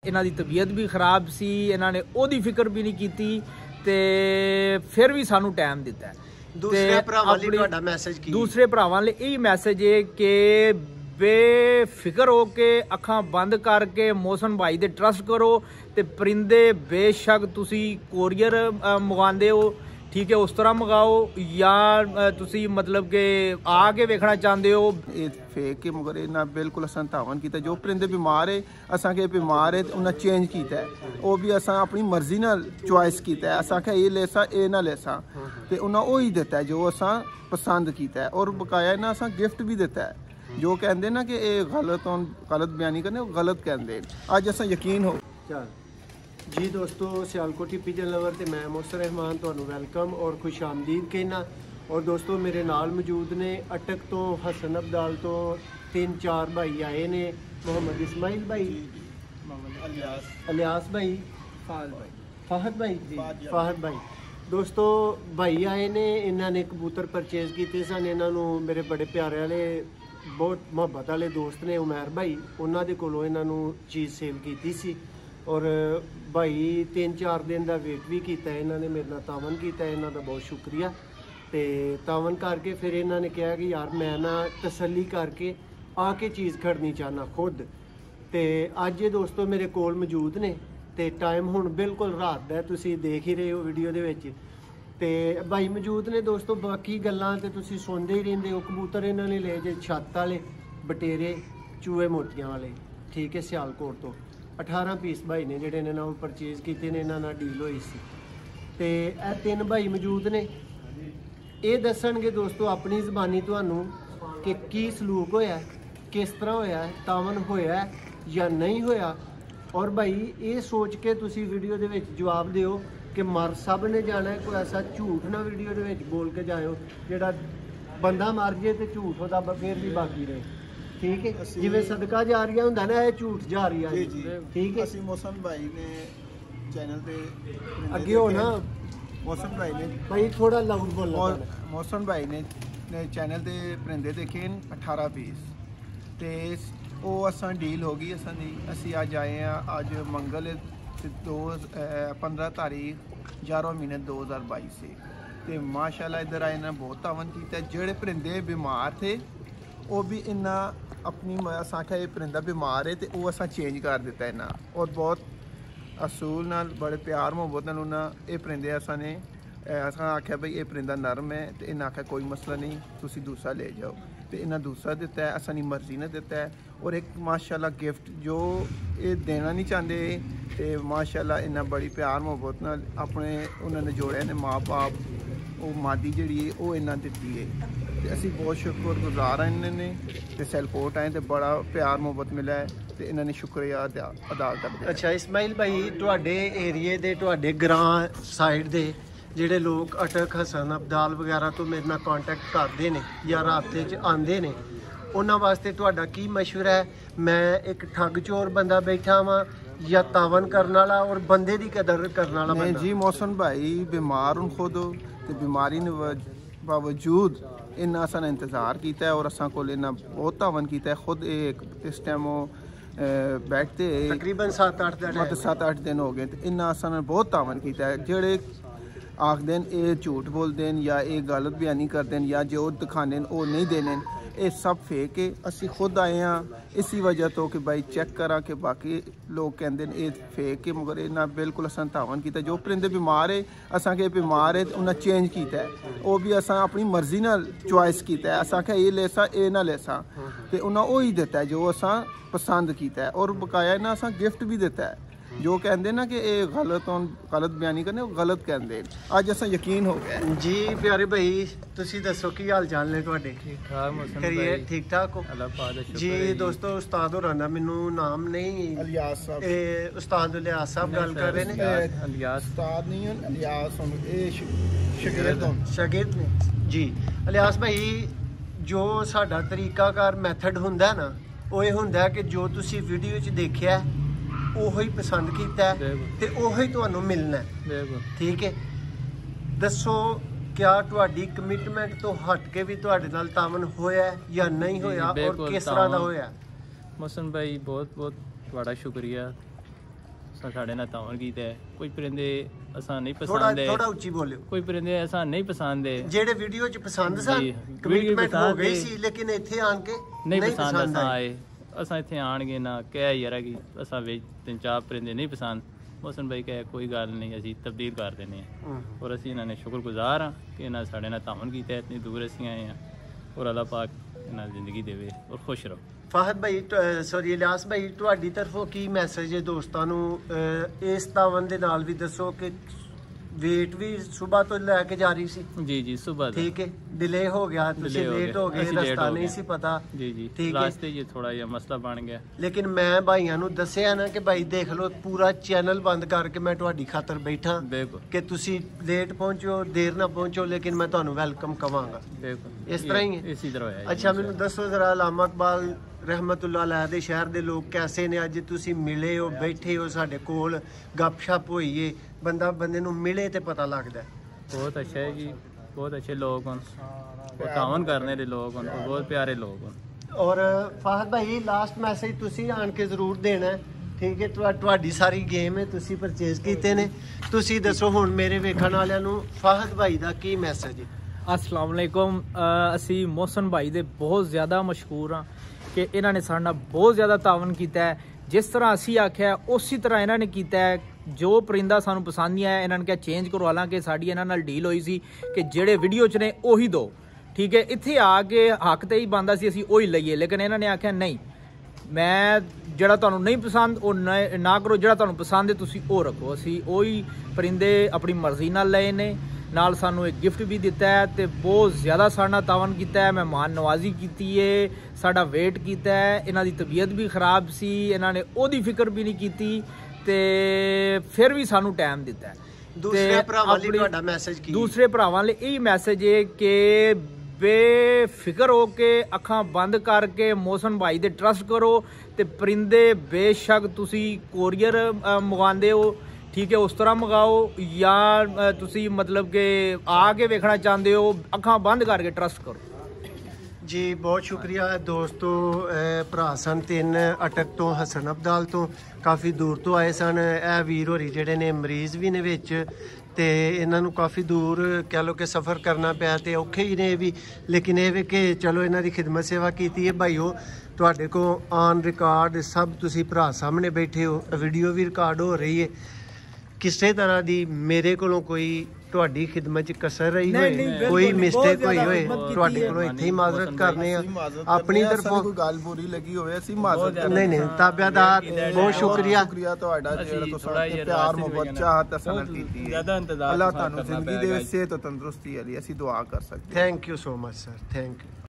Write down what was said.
इन्हां दी तबीयत भी खराब सी, इन्हां ने ओदी फिक्र भी नहीं कीती ते फिर भी सानू टाइम दिता है। दूसरे भरावां लई तुहाडा मैसेज की? दूसरे भरावां लई यही मैसेज है कि बेफिक्र हो के अखां बंद करके मोहसन भाई दे ट्रस्ट करो ते परिंदे बेशक तुसी कोरियर मंगांदे हो, ठीक है, उस तरह मंगाओ या तुसी मतलब के आके वेखना चाहते हो। ये फेक के मगर इन्हें बिल्कुल असां धावन किया। जो परिंदे बीमार है असा के बीमार है उन्हें चेंज किया है, वो भी असा अपनी मर्जी नाल चॉइस किया है। असा ये लेसा ये ना लेसा तो उन्हें वही दिता है जो असा पसंद किया है, और बकाया इन्हें असा गिफ्ट भी दिता है। जो कहते ना कि ये गलत बयानी करने गलत कहते अज असा यकीन हो। जी दोस्तों, सियालकोट पिजन लवर ते मैं मोहसन रहमान तुहानू वेलकम और खुश आमदीद कहना। और दोस्तों मेरे नाल मौजूद ने अटक तो हसन अब्दाल तो 3-4 भाई आए ने, मोहम्मद इस्माइल भाई, अलियास भाई, फाहद भाई। दोस्तों भाई आए ने, इन्होंने कबूतर परचेज किए सन। इन्होंने मेरे बड़े प्यारे वाले बहुत मुहब्बत वाले दोस्त ने उमैर भाई, उन्होंने कोलों इन्होंने चीज़ सेल की सी। और भाई 3-4 दिन का वेट भी किया, इन्होंने मेरे नाल तावन किया, इन्हों का बहुत शुक्रिया। तो तावन करके फिर इन्होंने कहा कि यार मैं ना तसल्ली करके आके चीज़ खरीदनी चाहना खुद। तो अज ये दोस्तों मेरे कोल मौजूद ने, तो टाइम हुण बिल्कुल रात का तुसी देख ही रहे हो वीडियो दे विच। ते भाई मौजूद ने दोस्तों, बाकी गल्लां ते तुसी सुनते ही रहंदे हो। कबूतर इन्होंने ले जे छत वाले, बटेरे, चूहे मोतियां वाले, ठीक है, सियालकोट तो 18 पीस भाई ने जिहड़े ने नाल परचेज किए ने, इन्हां नाल डील होई सी। ते ए 3 भाई मौजूद ने, ये दसणगे दोस्तों अपनी ज़बानी तुहानू कि की सलूक होया, किस तरह होया, तावन होया या नहीं होया। और भाई ये सोच के तुसी वीडियो दे विच जवाब दिओ कि मर सब ने जाना है, कोई ऐसा झूठ ना वीडियो दे विच बोल के जाओ जिहड़ा बंदा मर जाए तो झूठ होता फिर भी बाकी रहे, ठीक है। जिवें सदका जारिया हुंदा ना, ये झूठ जारिया, ठीक है। ਅਸੀਂ मोहसन भाई ने चैनल पे अगे हो ना मोहसन भाई ने भाई थोड़ा लाउड बोलना। मोहसन भाई ने चैनल ते परिंदे देखे 18 पीस, तो वो असा डील हो गई असी अज आए हैं। अज मंगल 15 तारीख 11 महीने 2022 से। तो माशाल्लाह इधर आए ना बहुत तावन किया। जेड़े परिंदे बीमार थे वो भी इन्ना अपनी अस आख्या ये परिंदा बीमार है तो वो असा चेंज कर दिता इन्ना, और बहुत असूल नाल बड़े प्यार मोहब्बत नाल उन्हें ये परिंदे असा ने असा आख्या भाई ये परिंदा नरम है, तो इन्हें आख्या कोई मसला नहीं, तुसी दूसरा ले जाओ। तो इन्हें दूसरा दिता है, असानी मर्जी ने दिता है। और एक माशाल्लाह गिफ्ट जो ये देना नहीं चाहते, तो माशाल्लाह इन्हें बड़ी प्यार मोहब्बत नाल अपने उन्होंने जोड़े ने माँ बाप, वो मादी जी वो इन्हें दी है। तो असी बहुत शुक्रगुजार हैं इन्होंने, तो सैलकोट आए तो बड़ा प्यार मोहब्बत मिला है, तो इन्होंने शुक्रिया अदा करते। अच्छा इस्माइल भाई, तुहाडे एरिए दे तुहाडे ग्रां साइड दे जिहड़े लोग अटक हसन अब्दाल वगैरह तो मेरे नाल कॉन्टैक्ट करते हैं या राबते च आते हैं, उन्होंने वास्ते तुहाडा की मशवरा है? मैं एक ठग चोर बंदा बैठा वां या तावन करने वाला और बंदे की कदर करने वाला बंदा? जी मोहसन भाई बीमार हूँ खुद, तो बीमारी बावजूद इन्ना असा इंतज़ार किया है और असा को इन्ना बहुत तावन किया है। खुद इस टाइम बैठते तकरीबन 7-8 दिन हो गए, तो इन्ना असा ने बहुत तावन किया है। जेड़े आखते हैं ये झूठ बोलते हैं या ये गलत बयानी करते हैं या जो दिखाने वो नहीं देने, ये सब फेक है। असी खुद आए हैं इसी वजह तो कि भाई चेक करा कि बाकी लोग कहते हैं ये फेक है, मगर इन्ना बिल्कुल असा तावन किया। जो परिंदे बीमार है असा के बीमार है उन्हें चेंज किया है, वो भी असा अपनी मर्जी नाल चॉइस किया है। असा ये लेसा ये ना लेसा तो उन्हें वही दिता है जो असा पसंद किया है, और बकाया इन्हें असा गिफ्ट भी दिता है। जो कहते ना कि ये गलत बयानी करने गलत कहते अज असा यकीन हो गया। जी प्यारे भाई तुसी दसो की हाल चाल ने तुहाडे? ठीक ठाक करिए, ठीक ठाक हो? अल्लाह पाक दा शुक्र जी है। दोस्तों उस्ताद होरां दा मैनू नाम नहीं, अलियास साहब, उस्ताद अलियास साहब गल कर रहे ने। अलियास उस्ताद नहीं है, अलियास शागिर्द ने जी। अलियास भाई जो साडा तरीकाकार मैथड हुंदा ना, वो ये हुंदा कि जो तुसी वीडियो च देखिया ਉਹੀ पसंद किया ते ਉਹੀ ਤੁਹਾਨੂੰ मिलना है, ठीक है। दसो क्या तुहाडी कमिटमेंट तो हट के भी तुहाडे नाल तावन होया या नहीं होया और किस तरह दा होया? मोहसन भाई बहुत बहुत तुहाडा शुक्रिया साढ़े नाल तावन कीता है। कोई परिंदे असां नहीं पसंद है, थोड़ा ਉੱਚੀ ਬੋਲਿਓ। कोई परिंदे असां नहीं पसंद है, ਜਿਹੜੇ ਵੀਡੀਓ 'ਚ ਪਸੰਦ ਸਨ ਜੀ, ਕਮਿਟਮੈਂਟ ਹੋ ਪਸੰਦ ਗਈ ਹੈ। ਸੀ ਲੇਕਿਨ ਇੱਥੇ ਆਣ ਕੇ नहीं पसंद असां ਆਏ। आए असां इत्थे आणगे ना कह यार कि असां वे 3-4 परिंदे नहीं पसंद। मोहसिन भाई कहे कोई गल नहीं, असीं तब्दील कर देने और असीं इन्हां ने शुक्रगुजार हाँ कि इन्हां साढ़े नाल तावन कीता है। इतनी दूर असीं आए हैं और अल्लाह पाक इन्हां जिंदगी देवे और खुश रहो। ਫਾਹਦ ਭਾਈ ਸੌਰੀ ਇਲਿਆਸ ਭਾਈ ਤੁਹਾਡੀ ਤਰਫੋਂ ਕੀ ਮੈਸੇਜ ਹੈ ਦੋਸਤਾਂ ਨੂੰ ਇਸ ਤਾਵਨ ਦੇ ਨਾਲ ਵੀ ਦੱਸੋ ਕਿ ਵੇਟ ਵੀ ਸਵੇਰ ਤੋਂ ਲੈ ਕੇ ਜਾ ਰਹੀ ਸੀ जी जी सुबह ठीक है डिले हो गया ਤੁਸੀਂ ਲੇਟ ਹੋ ਗਏ ਰਸਤਾ ਨਹੀਂ ਸੀ ਪਤਾ जी जी ठीक है। रास्ते ये थोड़ा जिहा मसला बन गया। ਲੇਕਿਨ ਮੈਂ ਭਾਈਆਂ ਨੂੰ ਦੱਸਿਆ ਨਾ ਕਿ ਭਾਈ ਦੇਖ ਲਓ ਪੂਰਾ ਚੈਨਲ ਬੰਦ ਕਰਕੇ ਮੈਂ ਤੁਹਾਡੀ ਖਾਤਰ ਬੈਠਾ बिल्कुल ਕਿ ਤੁਸੀਂ ਲੇਟ ਪਹੁੰਚੋ ਦੇਰ ਨਾ ਪਹੁੰਚੋ ਲੇਕਿਨ ਮੈਂ ਤੁਹਾਨੂੰ ਵੈਲਕਮ ਕਵਾਂਗਾ। बिल्कुल इस तरह ही है। इसी तरह है। ਅੱਛਾ ਮੈਨੂੰ ਦੱਸੋ ਜ਼ਰਾ ਅਲਾਮਾ ਇਕਬਾਲ ਰਹਿਮਤੁल्लाह ਅਲੈਹ ਦੇ ਸ਼ਹਿਰ ਦੇ ਲੋਕ ਕੈਸੇ ਨੇ? ਅੱਜ ਤੁਸੀਂ ਮਿਲੇ ਹੋ ਬੈਠੇ ਹੋ ਸਾਡੇ ਕੋਲ ਗੱਪਸ਼ਪ ਹੋਈਏ ਬੰਦੇ ਨੂੰ ਮਿਲੇ ਤੇ ਪਤਾ ਲੱਗਦਾ। बहुत अच्छा है जी, बहुत अच्छे लोग हैं और तावन करने वाले लोग हैं और बहुत प्यारे लोग हैं। ਔਰ ਫਾਹਦ ਭਾਈ ਲਾਸਟ ਮੈਸੇਜ ਤੁਸੀਂ ਆਣ ਕੇ ਜ਼ਰੂਰ ਦੇਣਾ ਹੈ, ਠੀਕ ਹੈ? ਤੁਹਾਡੀ ਸਾਰੀ ਗੇਮ ਹੈ, ਤੁਸੀਂ ਪਰਚੇਜ਼ ਕੀਤੇ ਨੇ, ਤੁਸੀਂ ਦੱਸੋ ਹੁਣ ਮੇਰੇ ਵੇਖਣ ਵਾਲਿਆਂ ਨੂੰ ਫਾਹਦ ਭਾਈ ਦਾ ਕੀ ਮੈਸੇਜ ਹੈ? अस्सलाम वालेकुम। ਅਸੀਂ ਮੋਹਸਨ ਭਾਈ ਦੇ ਬਹੁਤ ਜ਼ਿਆਦਾ ਮਸ਼ਹੂਰ ਹਾਂ ਕਿ ਇਹਨਾਂ ਨੇ ਸਾਡੇ ਨਾਲ ਬਹੁਤ ਜ਼ਿਆਦਾ ਤਾਵਨ ਕੀਤਾ ਹੈ। ਜਿਸ ਤਰ੍ਹਾਂ ਅਸੀਂ ਆਖਿਆ ਉਸੇ ਤਰ੍ਹਾਂ ਇਹਨਾਂ ਨੇ ਕੀਤਾ ਹੈ। ਜੋ ਪਰਿੰਦਾ ਸਾਨੂੰ ਪਸੰਦ ਨਹੀਂ ਆਇਆ ਇਹਨਾਂ ਨੇ ਕਿਹਾ ਚੇਂਜ ਕਰੋ, ਹਾਲਾਂਕਿ ਸਾਡੀ ਇਹਨਾਂ ਨਾਲ ਡੀਲ ਹੋਈ ਸੀ ਕਿ ਜਿਹੜੇ ਵੀਡੀਓ 'ਚ ਨੇ ਉਹੀ ਦਿਓ, ਠੀਕ ਹੈ? ਇੱਥੇ ਆ ਕੇ ਹੱਕ ਤੇ ਹੀ ਬਣਦਾ ਸੀ ਅਸੀਂ ਉਹੀ ਲਈਏ, ਲੇਕਿਨ ਇਹਨਾਂ ਨੇ ਆਖਿਆ ਨਹੀਂ, ਮੈਂ ਜਿਹੜਾ ਤੁਹਾਨੂੰ ਨਹੀਂ ਪਸੰਦ ਉਹ ਨਾ ਕਰੋ, ਜਿਹੜਾ ਤੁਹਾਨੂੰ ਪਸੰਦ ਹੈ ਤੁਸੀਂ ਉਹ ਰੱਖੋ। ਅਸੀਂ ਉਹੀ ਪਰਿੰਦੇ ਆਪਣੀ ਮਰਜ਼ੀ ਨਾਲ ਲਏ ਨੇ, ਨਾਲ ਸਾਨੂੰ ਇੱਕ ਗਿਫਟ ਵੀ ਦਿੱਤਾ ਹੈ ਤੇ ਬਹੁਤ ਜ਼ਿਆਦਾ ਸਾਡੇ ਨਾਲ ਤਾਵਨ ਕੀਤਾ ਹੈ, ਮਹਿਮਾਨ ਨਵਾਜ਼ੀ ਕੀਤੀ ਹੈ, ਸਾਡਾ ਵੇਟ ਕੀਤਾ ਹੈ। ਇਹਨਾਂ ਦੀ ਤਬੀਅਤ ਵੀ ਖਰਾਬ ਸੀ, ਇਹਨਾਂ ਨੇ ਉਹਦੀ ਫਿਕਰ ਵੀ ਨਹੀਂ ਕੀਤੀ ਤੇ ਫਿਰ ਵੀ ਸਾਨੂੰ ਟਾਈਮ ਦਿੱਤਾ ਹੈ। ਦੂਸਰੇ ਭਰਾਵਾਂ ਲਈ ਤੁਹਾਡਾ ਮੈਸੇਜ ਕੀ? ਦੂਸਰੇ ਭਰਾਵਾਂ ਲਈ ਇਹ ਮੈਸੇਜ ਹੈ ਕਿ ਬੇਫਿਕਰ ਹੋ ਕੇ ਅੱਖਾਂ ਬੰਦ ਕਰਕੇ ਮੋਹਸਨ ਭਾਈ ਦੇ ਟਰਸਟ ਕਰੋ ਤੇ ਪਰਿੰਦੇ ਬੇਸ਼ੱਕ ਤੁਸੀਂ ਕੋਰੀਅਰ ਮੰਗਵਾਉਂਦੇ ਹੋ, ਠੀਕ ਹੈ, ਉਸ ਤਰ੍ਹਾਂ ਮੰਗਾਓ ਜਾਂ ਤੁਸੀਂ ਮਤਲਬ ਕਿ ਆ ਕੇ ਵੇਖਣਾ ਚਾਹੁੰਦੇ ਹੋ ਅੱਖਾਂ ਬੰਦ ਕਰਕੇ ਟਰਸਟ ਕਰੋ। ਜੀ ਬਹੁਤ ਸ਼ੁਕਰੀਆ ਦੋਸਤੋ। ਭਰਾ ਸਨ 3 ਅਟਕ ਤੋਂ, ਹਸਨ ਅਬਦਾਲ ਤੋਂ, ਕਾਫੀ ਦੂਰ ਤੋਂ ਆਏ ਸਨ। ਇਹ ਵੀਰ ਹੋਰੀ ਜਿਹੜੇ ਨੇ ਮਰੀਜ਼ ਵੀ ਨੇ ਵਿੱਚ ਤੇ ਇਹਨਾਂ ਨੂੰ ਕਾਫੀ ਦੂਰ ਕਹਿ ਲਓ ਕਿ ਸਫ਼ਰ ਕਰਨਾ ਪਿਆ ਤੇ ਔਖੇ ਹੀ ਨੇ ਵੀ, ਲੇਕਿਨ ਇਹ ਵੀ ਕਿ ਚਲੋ ਇਹਨਾਂ ਦੀ ਖਿਦਮਤ ਸੇਵਾ ਕੀਤੀ ਹੈ। ਭਾਈਓ ਤੁਹਾਡੇ ਕੋਲ ਔਨ ਰਿਕਾਰਡ ਸਭ ਤੁਸੀਂ ਭਰਾ ਸਾਹਮਣੇ ਬੈਠੇ ਹੋ, ਵੀਡੀਓ ਵੀ ਰਿਕਾਰਡ ਹੋ ਰਹੀ ਹੈ। ਕਿਸੇ ਤਰ੍ਹਾਂ ਦੀ ਮੇਰੇ ਕੋਲੋਂ ਕੋਈ ਤੁਹਾਡੀ ਖਿਦਮਤ 'ਚ ਕਸਰ ਰਹੀ ਹੋਏ, ਕੋਈ ਮਿਸਟੇਕ ਹੋਈ ਹੋਏ, ਤੁਹਾਡੇ ਕੋਲੋਂ ਇੱਥੇ ਹੀ ਮਾਜ਼ਰਤ ਕਰਨੇ ਆ ਆਪਣੀ ਤਰਫੋਂ। ਕੋਈ ਗੱਲ ਬੁਰੀ ਲੱਗੀ ਹੋਵੇ ਅਸੀਂ ਮਾਜ਼ਰਤ ਨਹੀਂ ਤਾਬਿਆਦਾਰ ਬਹੁਤ ਸ਼ੁਕਰੀਆ ਤੁਹਾਡਾ ਜਿਹੜਾ ਤੁਸੀਂ ਪਿਆਰ ਮੁਹੱਬਤ ਚਾਹਤ ਅਸਲ ਕੀਤੀ ਹੈ। ਅੱਲਾਹ ਤੁਹਾਨੂੰ ਜ਼ਿੰਦਗੀ ਦੇ ਵਿੱਚ ਸਿਹਤ ਤੇ ਤੰਦਰੁਸਤੀ ਵਾਲੀ ਅਸੀਂ ਦੁਆ ਕਰ ਸਕਦੇ। Thank you so much sir, thank you.